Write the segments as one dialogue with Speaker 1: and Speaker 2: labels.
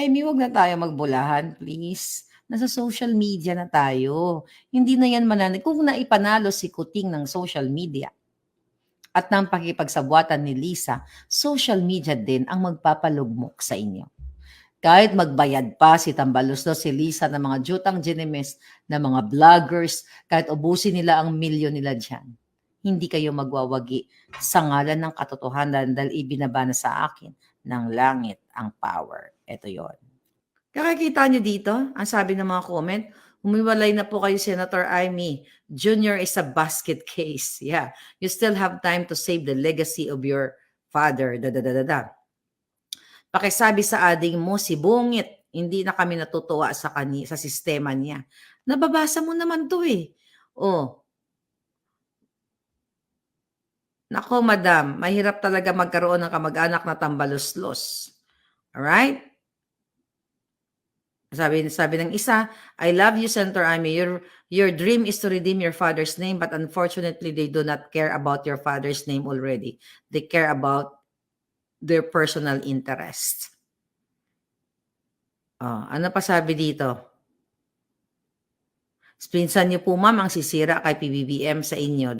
Speaker 1: Amy, wag na tayo magbulahan, please. Nasa social media na tayo. Hindi na yan kung naipanalo si Kuting ng social media at ng pakipagsabuatan ni Lisa, social media din ang magpapalugmok sa inyo. Kahit magbayad pa si Tambaluslos, si Lisa ng mga jutang ginimes, ng mga vloggers, kahit ubusin nila ang milyon nila dyan, hindi kayo magwawagi sa ngalan ng katotohanan dahil ibinaba na sa akin ng langit ang power. Ito yon. Kakakita nyo dito, ang sabi ng mga comment, humiwalay na po kayo, Senator Amy. Junior is a basket case. Yeah, you still have time to save the legacy of your father. Pakisabi sa ading mo, si Bungit, hindi na kami natutuwa sa sistema niya. Nababasa mo naman to eh. Oh, nako madam, mahirap talaga magkaroon ng kamag-anak na tambaluslos. Alright? Sabi ng isa, I love you, Senator Amy. Your dream is to redeem your father's name, but unfortunately, they do not care about your father's name already. They care about their personal interest. Ano pa sabi dito? Pinsan niyo po, ma'am, ang sisira kay PBBM sa inyo.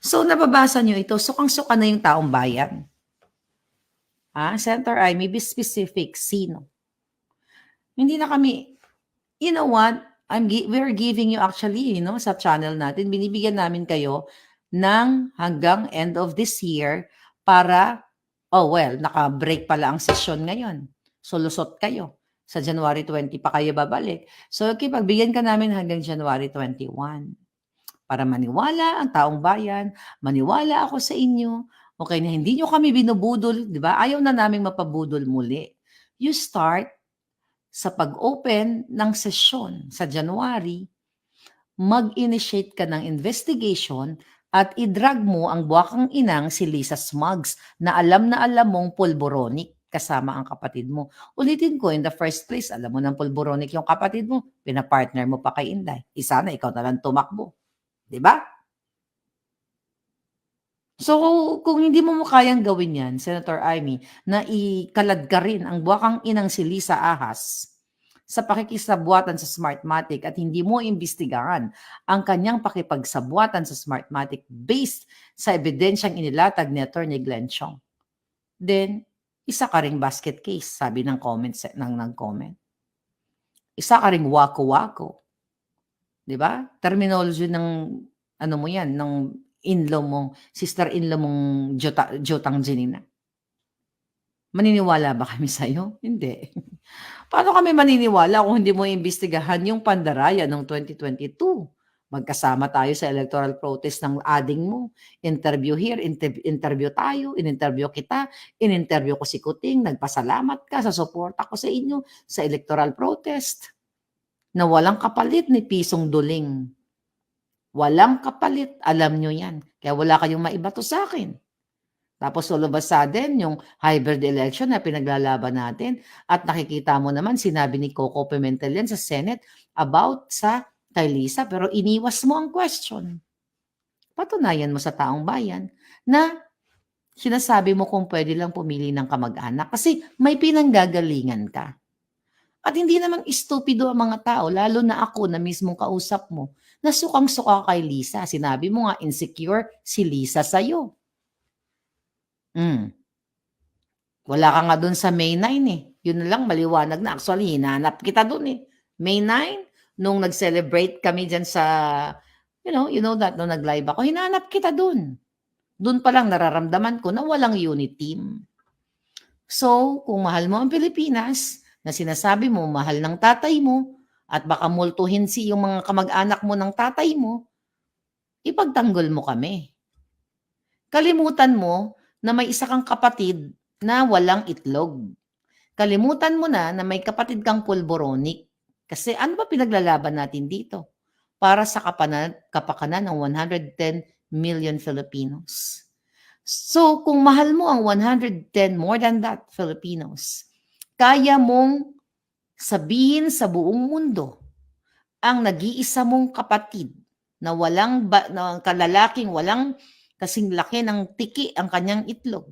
Speaker 1: So, nababasa niyo ito. Sukang-suka na yung taong bayan. Senator Amy, be specific. Sino? Hindi na kami, you know what? We're giving you actually, sa channel natin, binibigyan namin kayo ng hanggang end of this year para, naka-break pala ang session ngayon. So, lusot kayo. Sa January 20 pa kayo babalik. So, okay, pagbigyan ka namin hanggang January 21. Para maniwala ang taong bayan, maniwala ako sa inyo, okay, na hindi nyo kami binubudol, di ba? Ayaw na namin mapabudol muli. You start sa pag-open ng sesyon sa January, mag-initiate ka ng investigation at i-drag mo ang buwakang inang si Lisa Smugs na alam mong pulboronic kasama ang kapatid mo. Ulitin ko, in the first place, alam mo ng pulboronic yung kapatid mo, pinapartner mo pa kay Inday. Isa na, ikaw na lang tumakbo. Diba? So, kung hindi mo kayang gawin yan, Senator Amy, na ikalad ka rin ang buwakang inang si Lisa Ahas sa pakikisabwatan sa Smartmatic at hindi mo imbestigahan ang kanyang pakipagsabuatan sa Smartmatic based sa ebidensyang inilatag ni Atty. Glenn Chong, then, isa ka ring basket case, sabi ng nag-comment. Isa ka ring wako-wako. Diba? Terminology ng, mo yan, ng in-law mong, sister-in-law mong Jotang Janina. Maniniwala ba kami sa'yo? Hindi. Paano kami maniniwala kung hindi mo imbestigahan yung pandaraya noong 2022? Magkasama tayo sa electoral protest ng ading mo. Interview here, interview tayo, in-interview kita, in-interview ko si Kuting, nagpasalamat ka sa suporta ko sa inyo sa electoral protest na walang kapalit ni pisong duling. Walang kapalit, alam nyo yan. Kaya wala kayong maibato sa akin. Tapos all of a sudden, yung hybrid election na pinaglalaban natin at nakikita mo naman, sinabi ni Coco Pimentel yan sa Senate about sa kay Lisa, pero iniwas mo ang question. Patunayan mo sa taong bayan na sinasabi mo kung pwede lang pumili ng kamag-anak kasi may pinanggagalingan ka. At hindi naman istupido ang mga tao, lalo na ako na mismong kausap mo, na sukang-suka kay Lisa. Sinabi mo nga, insecure si Lisa sa'yo. Wala ka nga dun sa May 9 eh. Yun na lang, maliwanag na. Actually, hinanap kita dun eh. May 9, nung nag-celebrate kami dyan sa, you know that, nung nag-live ako, hinanap kita dun. Dun pa lang nararamdaman ko na walang unit team. So, kung mahal mo ang Pilipinas, na sinasabi mo, mahal ng tatay mo, at baka multuhin yung mga kamag-anak mo ng tatay mo, ipagtanggol mo kami. Kalimutan mo na may isa kang kapatid na walang itlog. Kalimutan mo na may kapatid kang pulboronic. Kasi ano ba pinaglalaban natin dito? Para sa kapakanan ng 110 million Filipinos. So, kung mahal mo ang 110, more than that, Filipinos, kaya mong sabihin sa buong mundo ang nag-iisa mong kapatid na na kalalaking walang kasing laki ng tiki ang kanyang itlog,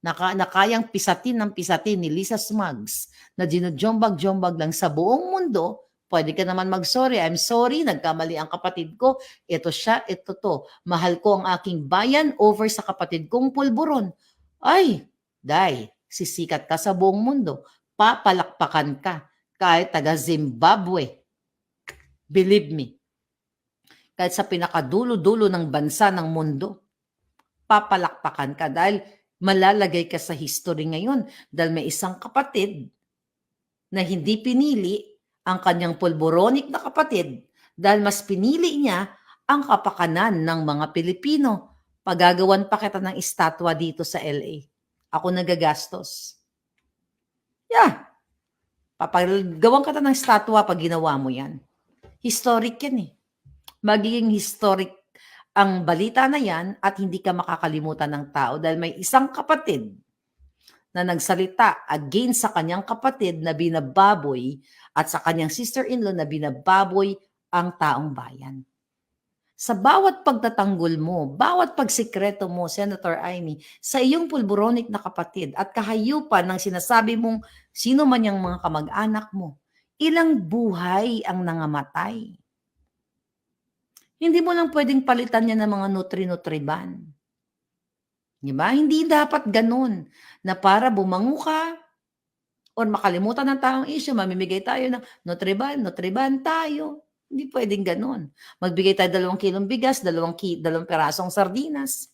Speaker 1: na kayang pisatin ng pisatin ni Lisa Smugs na dinojombag-jombag lang sa buong mundo, pwede ka naman mag-sorry. I'm sorry, nagkamali ang kapatid ko. Ito siya, ito to. Mahal ko ang aking bayan over sa kapatid kong pulburon. Ay, day, sisikat ka sa buong mundo. Papalakpakan ka kahit taga Zimbabwe. Believe me. Kahit sa pinakadulo-dulo ng bansa ng mundo, papalakpakan ka dahil malalagay ka sa history ngayon dahil may isang kapatid na hindi pinili ang kanyang pulboronic na kapatid dahil mas pinili niya ang kapakanan ng mga Pilipino. Pagagawan pa kita ng estatwa dito sa LA. Ako nagagastos. Yeah. Papagawan kita ng estatwa pag ginawa mo yan. Historic yan eh. Magiging historic ang balita na yan at hindi ka makakalimutan ng tao dahil may isang kapatid na nagsalita against sa kanyang kapatid na binababoy at sa kanyang sister-in-law na binababoy ang taong bayan. Sa bawat pagtatanggol mo, bawat pagsikreto mo, Senator Amy, sa iyong pulboronic na kapatid at kahayupan ng sinasabi mong sino man yung mga kamag-anak mo, ilang buhay ang nangamatay. Hindi mo lang pwedeng palitan niya ng mga nutri-nutriban. Diba? Hindi dapat ganun na para bumango ka o makalimutan ng taong issue, mamimigay tayo ng nutriban tayo. Hindi pwedeng ganun. Magbigay tayo 2 kilong bigas, 2 perasong sardinas.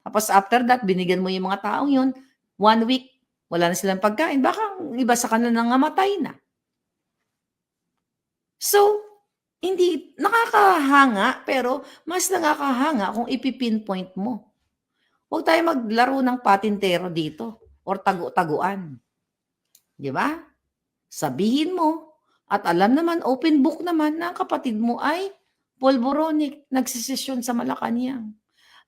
Speaker 1: Tapos after that, binigyan mo yung mga taong yun, 1 week, wala na silang pagkain. Baka iba sa kanila nangamatay na. So, hindi nakakahanga, pero mas nakakahanga kung ipipinpoint mo. Huwag tayo maglaro ng patintero dito or tagu-taguan. Di ba? Sabihin mo at alam naman, open book naman na ang kapatid mo ay pulboronic, nagsisesyon sa Malacanang.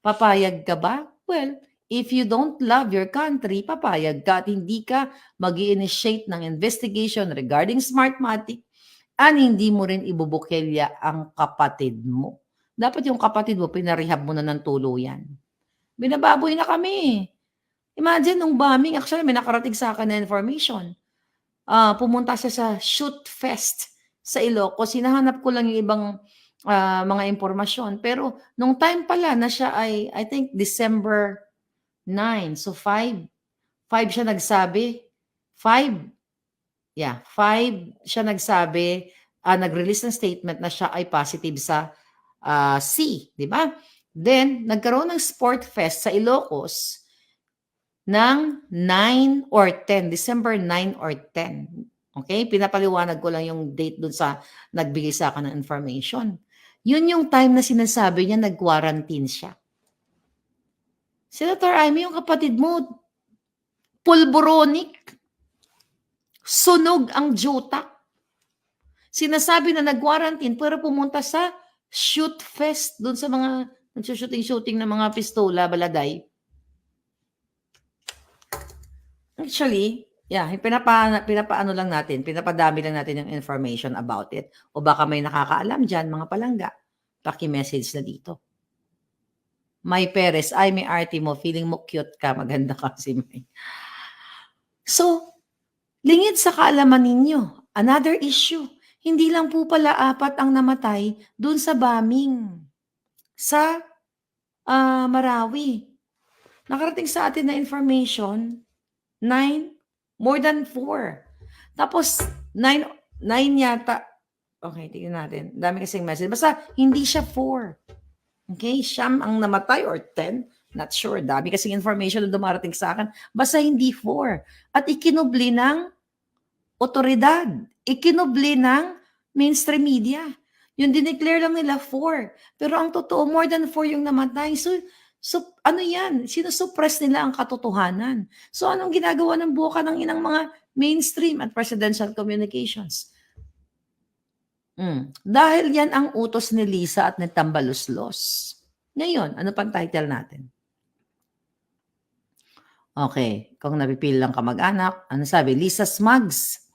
Speaker 1: Papayag ka ba? Well, if you don't love your country, papayag ka at hindi ka mag-i-initiate ng investigation regarding Smartmatic at hindi mo rin ibubukelya ang kapatid mo. Dapat yung kapatid mo, pinarehab mo na ng tuluyan. Binababoy na kami. Imagine, nung bombing, actually, may nakarating sa akin na information. Pumunta siya sa Shoot Fest sa Ilocos. Hinahanap ko lang yung ibang mga impormasyon. Pero, nung time pala na siya ay, I think, December 9. So, 5 siya nagsabi. 5 siya nagsabi, nag-release ng statement na siya ay positive sa C, di ba? Then, nagkaroon ng sport fest sa Ilocos ng 9 or 10, December 9 or 10. Okay? Pinapaliwanag ko lang yung date dun sa nagbigay sa akin ng information. Yun yung time na sinasabi niya nag-quarantine siya. Senator Amy, yung kapatid mo, pulboronic, sunog ang jutak. Sinasabi na nag-quarantine pero pumunta sa shoot fest doon sa mga nagsushooting-shooting ng mga pistola, baladay. Actually, pinapaano lang natin, pinapadami lang natin yung information about it. O baka may nakakaalam dyan, mga palangga, paki-message na dito. May Perez, ay may arte mo, feeling mo cute ka, maganda ka si May. So, lingid sa kaalaman ninyo, another issue, hindi lang po pala 4 ang namatay dun sa bombing sa Marawi. Nakarating sa atin na information, 9, more than 4. Tapos, 9 yata. Okay, tingnan natin. Dami kasing message. Basta, hindi siya 4. Okay, siyam ang namatay or 10. Not sure. Dami kasing information na dumarating sa akin. Basta hindi 4. At ikinubli ng otoridad. Ikinubli ng mainstream media. Yung dineclare lang nila 4. Pero ang totoo, more than 4 yung namatay. So ano yan? Sinusuppress nila ang katotohanan. So anong ginagawa ng buka ng inang mga mainstream at presidential communications? Dahil yan ang utos ni Lisa at ni Tambaluslos. Ngayon, ano pang title natin? Okay, kung napipili lang kamag-anak, ano sabi? Lisa Smugs,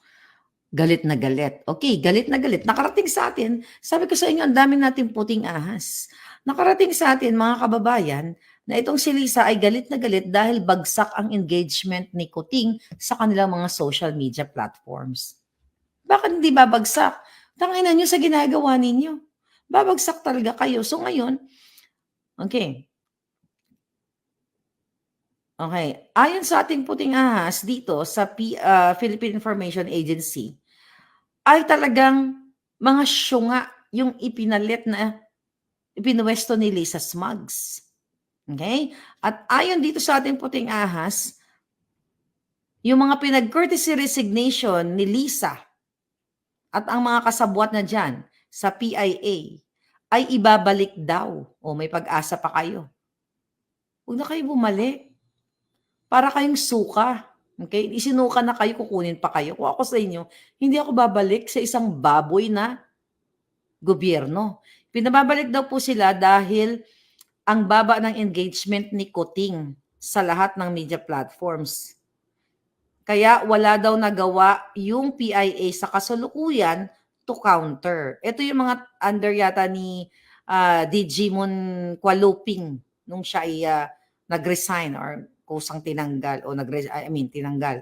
Speaker 1: galit na galit. Okay, galit na galit. Nakarating sa atin, sabi ko sa inyo, ang dami nating puting ahas. Nakarating sa atin, mga kababayan, na itong si Lisa ay galit na galit dahil bagsak ang engagement ni Kuting sa kanilang mga social media platforms. Bakit hindi babagsak? Tanginan niyo sa ginagawa ninyo. Babagsak talaga kayo. So ngayon, okay. Okay, ayon sa ating puting ahas dito sa Philippine Information Agency, ay talagang mga syunga yung ipinalit na ipinuwesto ni Lisa Smugs. Okay? At ayon dito sa ating puting ahas, yung mga pinag-courtesy resignation ni Lisa at ang mga kasabwat na dyan sa PIA ay ibabalik daw. O may pag-asa pa kayo. Huwag na kayo bumalik. Para kayong suka. Okay? Isinuka na kayo, kukunin pa kayo. Kung ako sa inyo, hindi ako babalik sa isang baboy na gobyerno. Pinababalik daw po sila dahil ang baba ng engagement ni Kuting sa lahat ng media platforms. Kaya wala daw nagawa yung PIA sa kasulukuyan to counter. Ito yung mga under yata ni Digimon Kualuping nung siya ay nag-resign or kusang tinanggal o tinanggal.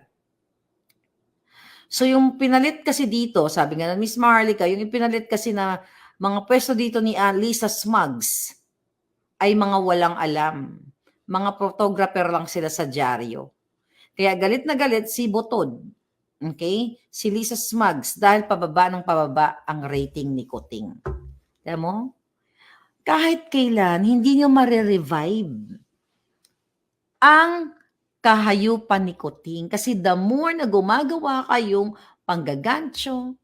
Speaker 1: So yung pinalit kasi dito, sabi nga ng Miss Marlica, yung pinalit kasi na mga pwesto dito ni Lisa Smugs ay mga walang alam. Mga photographer lang sila sa dyaryo. Kaya galit na galit si Botod. Okay? Si Lisa Smugs dahil pababa ng pababa ang rating ni Kuting. Alam mo? Kahit kailan, hindi nyo marirevive ang kahayupan ni Kuting. Kasi the more na gumagawa kayong panggagancho,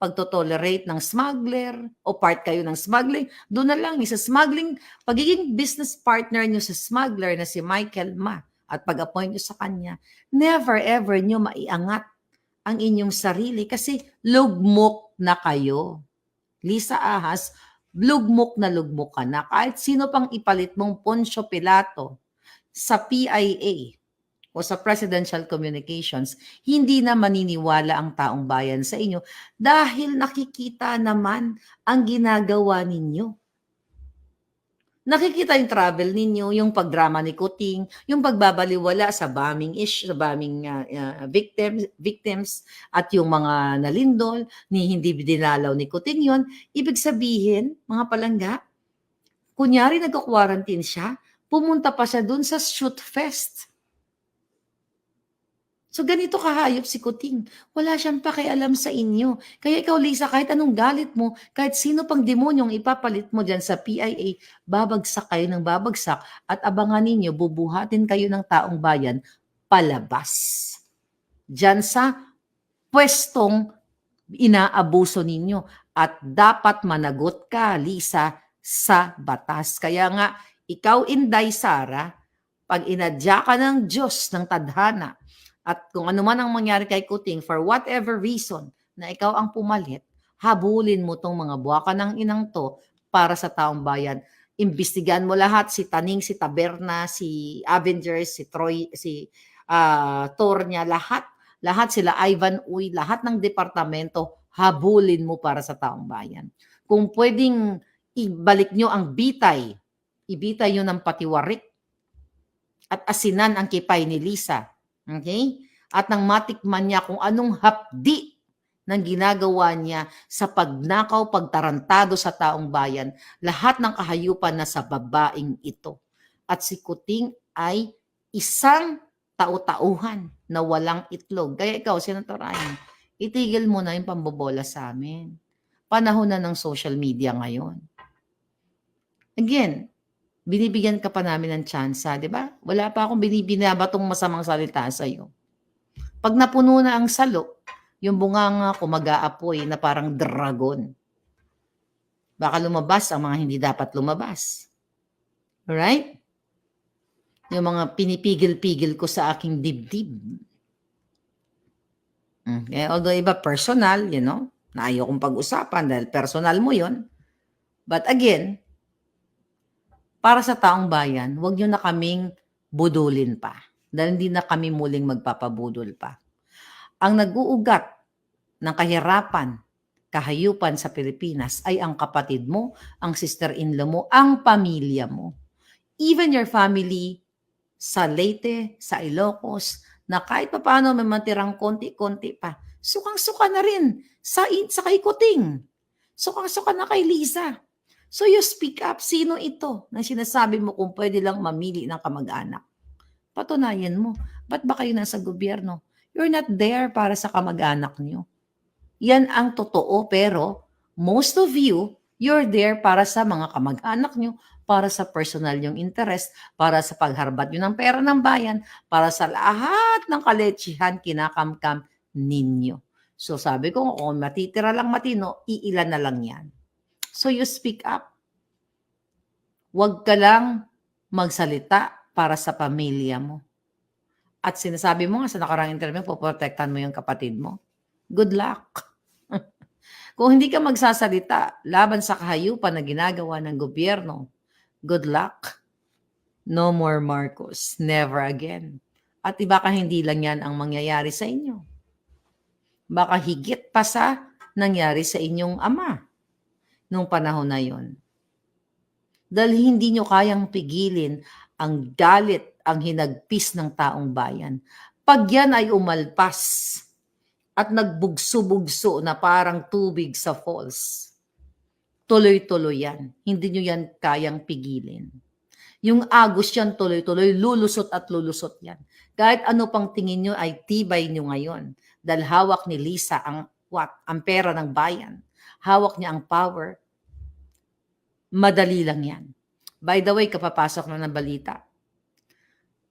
Speaker 1: pagtotolerate ng smuggler, o part kayo ng smuggling, doon na lang, sa smuggling, pagiging business partner nyo sa smuggler na si Michael Ma, at pag-appoint nyo sa kanya, never ever nyo maiangat ang inyong sarili kasi lugmok na kayo. Lisa Ahas, lugmok ka na. Kahit sino pang ipalit mong Poncio Pilato sa PIA o sa Presidential Communications, hindi na maniniwala ang taong bayan sa inyo dahil nakikita naman ang ginagawa ninyo. Nakikita yung travel ninyo, yung pagdrama ni Kuting, yung pagbabaliwala sa bombing victims at yung mga nalindol ni hindi dinalaw ni Kuting yon. Ibig sabihin, mga palangga, kunyari nagka-quarantine siya, pumunta pa siya dun sa shoot fest. So ganito kahayop si Kuting. Wala siyang pakialam sa inyo. Kaya ikaw, Lisa, kahit anong galit mo, kahit sino pang demonyong ipapalit mo dyan sa PIA, babagsak kayo ng babagsak at abangan ninyo, bubuhatin kayo ng taong bayan palabas. Dyan sa pwestong inaabuso ninyo. At dapat managot ka, Lisa, sa batas. Kaya nga, ikaw, Inday Sara, pag inadya ka ng Diyos ng tadhana, at kung ano man ang mangyari kay Kuting, for whatever reason na ikaw ang pumalit, habulin mo tong mga buwaka ng inang to para sa taong bayan. Imbestigahan mo lahat, si Taning, si Taberna, si Avengers, si Troy, si Tornya, lahat sila, Ivan Uy, lahat ng departamento, habulin mo para sa taong bayan. Kung pwedeng ibalik nyo ang bitay, ibitay nyo ng patiwarik at asinan ang kipay ni Lisa. Okay? At nang matikman niya kung anong hapdi ng ginagawa niya sa pagnakaw, pagtarantado sa taong bayan, lahat ng kahayupan na sa babaeng ito. At si Kuting ay isang tau-tauhan na walang itlog. Kaya ikaw, Senator Ryan, itigil mo na yung pambobola sa amin. Panahon na ng social media ngayon. Again, binibigyan ka pa namin ng tsansa, di ba? Wala pa akong binabatong masamang salita sa iyo. Pag napuno na ang salo, yung bunganga ko mag-aapoy na parang dragon. Baka lumabas ang mga hindi dapat lumabas. Alright? Yung mga pinipigil-pigil ko sa aking dibdib. Okay? Although iba personal, na ayaw kong pag-usapan dahil personal mo yon. But again, para sa taong bayan, huwag nyo na kaming budulin pa. Dahil hindi na kami muling magpapabudol pa. Ang nag-uugat ng kahirapan, kahayupan sa Pilipinas ay ang kapatid mo, ang sister-in-law mo, ang pamilya mo. even your family sa Leyte, sa Ilocos, na kahit papaano may matirang konti-konti pa, sukang-suka na rin sa kay Kuting. Sukang-suka na kay Lisa. So you speak up. Sino ito na sinasabi mo kung pwede lang mamili ng kamag-anak? Patunayan mo. Ba't ba kayo nasa gobyerno? You're not there para sa kamag-anak nyo. Yan ang totoo, pero most of you, you're there para sa mga kamag-anak nyo, para sa personal yung interest, para sa pagharbat nyo ng pera ng bayan, para sa lahat ng kaletsihan kinakamkam ninyo. So sabi ko, kung matitira lang matino, iilan na lang yan. So you speak up. Huwag ka lang magsalita para sa pamilya mo. At sinasabi mo nga sa nakarang interview, poprotektan mo yung kapatid mo. Good luck. Kung hindi ka magsasalita laban sa kahayupan na ginagawa ng gobyerno, good luck. No more Marcos. Never again. At baka hindi lang yan ang mangyayari sa inyo. Baka higit pa sa nangyari sa inyong ama nung panahon na yon. Dahil hindi nyo kayang pigilin ang galit, ang hinagpis ng taong bayan. Pag yan ay umalpas at nagbugso-bugso na parang tubig sa falls, tuloy-tuloy yan. Hindi nyo yan kayang pigilin. Yung agos yan tuloy-tuloy, lulusot at lulusot yan. Kahit ano pang tingin nyo ay tibay nyo ngayon. Dahil hawak ni Lisa ang pera ng bayan. Hawak niya ang power. Madali lang yan. By the way, kapapasok na ng balita.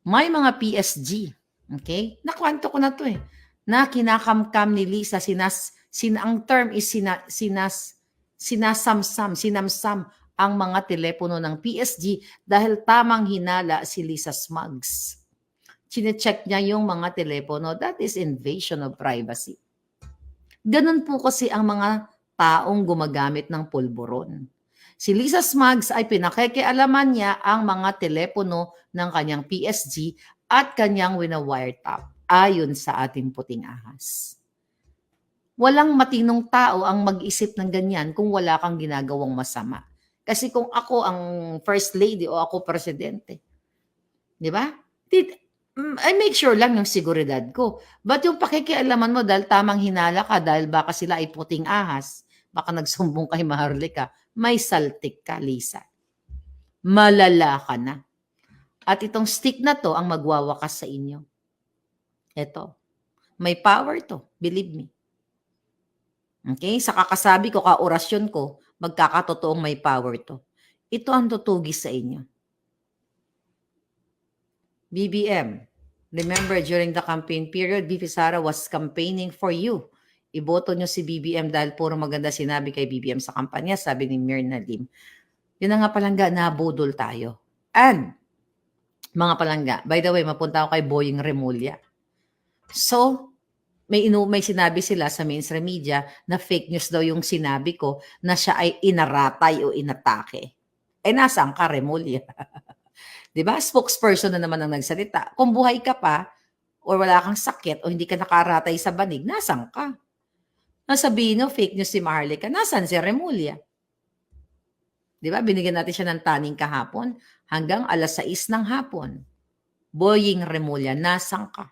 Speaker 1: May mga PSG, okay? Nakwento ko na to na kinakamkam ni Lisa, ang term is sinamsam ang mga telepono ng PSG dahil tamang hinala si Lisa Smugs. Chine-check niya yung mga telepono. That is invasion of privacy. Ganun po kasi ang mga taong gumagamit ng pulburon. Si Lisa Smugs ay pinakikialaman niya ang mga telepono ng kanyang PSG at kanyang wina-wiretap ayon sa ating puting ahas. Walang matinong tao ang mag-isip ng ganyan kung wala kang ginagawang masama. Kasi kung ako ang first lady o ako presidente, di ba? I make sure lang yung seguridad ko. But yung pakikialaman mo dahil tamang hinala ka, dahil baka sila ay puting ahas, baka nagsumbong kay Maharlika, may saltik ka, Lisa. Malala ka na. At itong stick na to ang magwawakas sa inyo. Ito. May power to. Believe me. Okay? Sa kakasabi ko, kaorasyon ko, magkakatotoong may power to. Ito ang tutugis sa inyo. BBM. Remember, during the campaign period, BP Sara was campaigning for you. Iboto nyo si BBM dahil puro maganda sinabi kay BBM sa kampanya, sabi ni Myrna Lim. Yun na nga palangga, nabudol tayo. And, mga palangga, by the way, mapunta ako kay Boying Remulla. So, may sinabi sila sa mainstream media na fake news daw yung sinabi ko na siya ay inaratay o inatake. Eh, nasaan ka, Remulla? Diba? Spokesperson na naman ang nagsalita. Kung buhay ka pa, o wala kang sakit, o hindi ka nakaratay sa banig, nasaan ka? Nasabihin nyo, fake news si Maharlika, nasaan si Remulla? Diba? Binigyan natin siya ng taning kahapon hanggang alas 6 ng hapon. Boying Remulla, nasaan ka?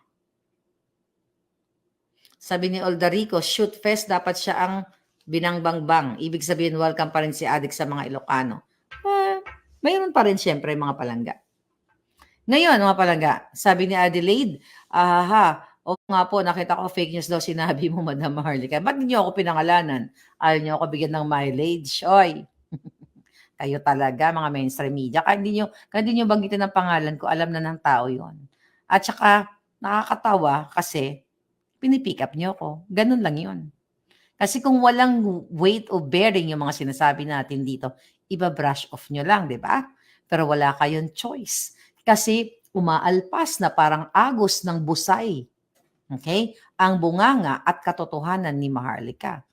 Speaker 1: Sabi ni Oldarico, shoot fest, dapat siya ang binangbangbang. Ibig sabihin, welcome pa rin si Adik sa mga Ilocano. Mayroon pa rin siyempre mga palangga. Ngayon, mga palangga, sabi ni Adelaide, o nga po, nakita ko fake news daw sinabi mo, Madam Maharlika. Ba't niyo ako pinangalanan? Ayaw niyo ako bigyan ng mileage? Oy, kayo talaga, mga mainstream media. Kaya hindi niyo banggitin ang pangalan ko, alam na ng tao yon. At saka, nakakatawa kasi, pinipick up niyo ako. Ganun lang yun. Kasi kung walang weight o bearing yung mga sinasabi natin dito, iba-brush off nyo lang, di ba? Pero wala kayong choice. Kasi umaalpas na parang agos ng busay. Okay? Ang bunganga at katotohanan ni Maharlika.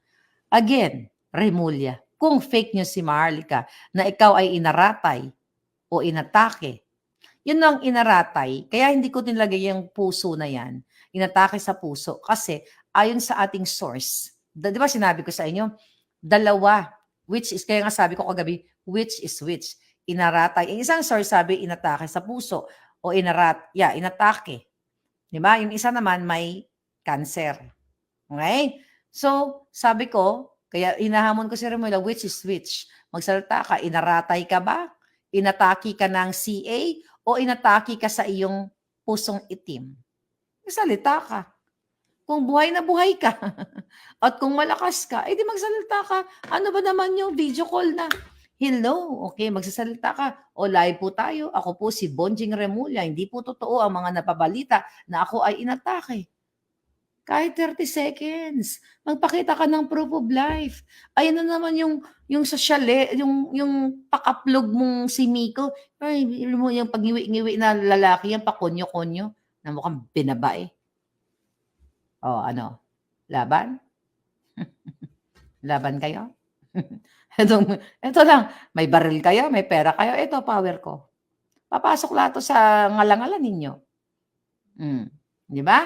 Speaker 1: Again, Remulla, kung fake news si Maharlika na ikaw ay inaratay o inatake, yun ang inaratay. Kaya hindi ko nilagay yung puso na yan. Inatake sa puso. Kasi ayon sa ating source, di ba sinabi ko sa inyo, dalawa, which is, kaya nga sabi ko kagabi, which is which. inaratay. Yung isang source sabi, inatake sa puso. O inatake. Diba? Yung isa naman may cancer. Okay? So, sabi ko, kaya inahamon ko si Remuela, which is which? Magsalita ka, inaratay ka ba? Inatake ka ng CA? O inatake ka sa iyong pusong itim? Magsalita ka. Kung buhay na buhay ka, at kung malakas ka, edi magsalita ka. Ano ba naman yung video call na? Hello, okay, magsasalita ka. O live po tayo. Ako po si Bonjing Remulla. Hindi po totoo ang mga napabalita na ako ay inatake. Kahit 30 seconds. Magpakita ka ng proof of life. Ayun na naman yung sa chalet, yung pakaplog mong si Miko. Ay, yung pagngiwi-ngiwi na lalaki, yung pakonyo-konyo na mukhang binabae. O ano? Laban? Laban kayo? Ito lang, may baril kayo, may pera kayo, ito power ko. Papasok lahat to sa ngalangalan ninyo. Di ba?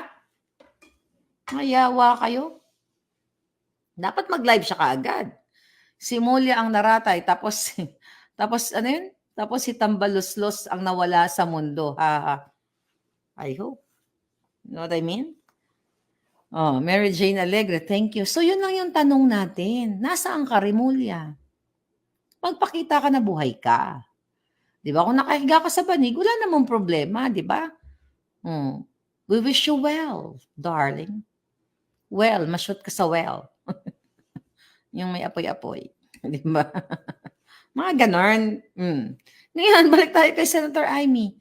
Speaker 1: Mayawa kayo. Dapat mag-live siya kaagad. Si Mulya ang naratay, tapos ano yun? Tapos si Tambaluslos ang nawala sa mundo. I hope. You know what I mean? Oh, Mary Jane Alegre, thank you. So yun lang yung tanong natin. Nasaan ka, Rimulya? Magpakita ka na buhay ka. Di ba? Kung nakahiga ka sa banig, wala namang problema, di ba? We wish you well, darling. Well, ma-shoot ka sa well. Yung may apoy-apoy. Di ba? Mga ganon. Ngayon, balik tayo kay Senator Amy.